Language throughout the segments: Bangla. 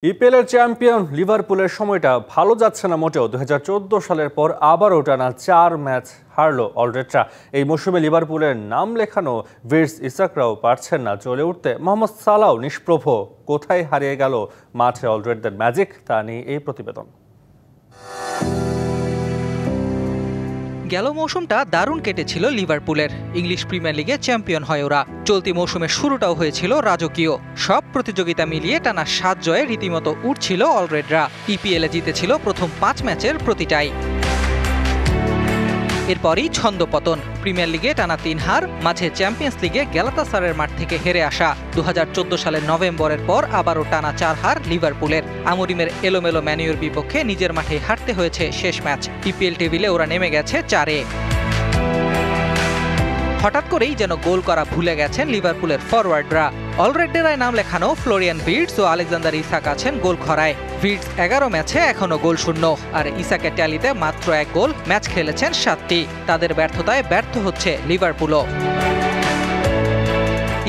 ইপিএলের চ্যাম্পিয়ন লিভারপুলের সময়টা ভালো যাচ্ছে না মোটেও। 2014 সালের পর আবারও টানা 4 ম্যাচ হারল অলরেডরা। এই মৌসুমে লিভারপুলের নাম লেখানো ভির্টস ইসাকরাও পারছেন না জ্বলে উঠতে। মোহাম্মদ সালাহ নিষ্প্রভ। কোথায় হারিয়ে গেল মাঠে অলরেডদের ম্যাজিক, তা নিয়ে এই প্রতিবেদন। গেল মৌসুমটা দারুণ কেটেছিল লিভারপুলের। ইংলিশ প্রিমিয়ার লিগে চ্যাম্পিয়ন হয় ওরা। চলতি মৌসুমের শুরুটাও হয়েছিল রাজকীয়। সব প্রতিযোগিতা মিলিয়ে টানা 7 জয়ে রীতিমতো উঠছিল অলরেডরা। ইপিএলে জিতেছিল প্রথম 5 ম্যাচের প্রতিটাই। এরপরই ছন্দপতন। প্রিমিয়ার লিগে টানা 3 হার, মাঝে চ্যাম্পিয়ন্স লিগে গ্যালাতাসারের মাঠ থেকে হেরে আসা। 2014 সালের নভেম্বরের পর আবারও টানা 4 হার লিভারপুলের। আমরিমের এলোমেলো ম্যানিউর বিপক্ষে নিজের মাঠে হারতে হয়েছে শেষ ম্যাচ। ইপিএল টেবিলে ওরা নেমে গেছে 4-এ। হঠাৎ করেই যেন গোল করা ভুলে গেছেন লিভারপুলের ফরওয়ার্ডরা। অলরেডেরায় নাম লেখানো ফ্লোরিয়ান ভির্টস ও আলেকজান্ডার ইসাক আছেন গোল খরায়। ভির্টস 11 ম্যাচে এখনো গোল শূন্য, আর ইসাকের ট্যালিতে মাত্র 1 গোল। ম্যাচ খেলেছেন 7টি। তাদের ব্যর্থতায় ব্যর্থ হচ্ছে লিভারপুলও।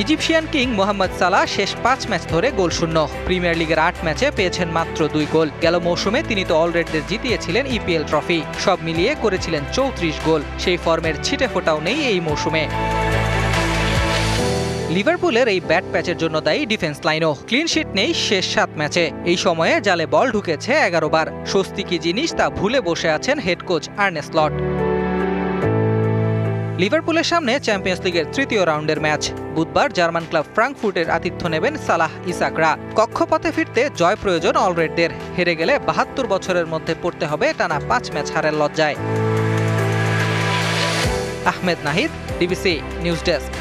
ইজিপশিয়ান কিং মোহাম্মদ সালাহ শেষ 5 ম্যাচ ধরে গোল শূন্য। প্রিমিয়ার লিগের 8 ম্যাচে পেয়েছেন মাত্র 2 গোল। গেল মৌসুমে তিনি তো অলরেডদের জিতিয়েছিলেন ইপিএল ট্রফি। সব মিলিয়ে করেছিলেন 34 গোল। সেই ফর্মের ছিটে ফোটাও নেই এই মৌসুমে। লিভারপুলের এই ব্যাট প্যাচের জন্য দায়ী ডিফেন্স লাইনও। ক্লিন শিট নেই শেষ 7 ম্যাচে। এই সময়ে জালে বল ঢুকেছে 11 বার। স্বস্তি কি জিনিস তা ভুলে বসে আছেন হেড কোচ আর্নে স্লট। লিভারপুলের সামনে চ্যাম্পিয়ন্স লিগের 3য় রাউন্ডের ম্যাচ। বুধবার জার্মান ক্লাব ফ্রাঙ্কফুর্টের আতিথ্য নেবেন সালাহ ইসাকরা। কক্ষপথে ফিরতে জয় প্রয়োজন অলরেডদের। হেরে গেলে 72 বছরের মধ্যে পড়তে হবে টানা 5 ম্যাচ হারের লজ্জায়। Ahmed Nahid, DBC news desk.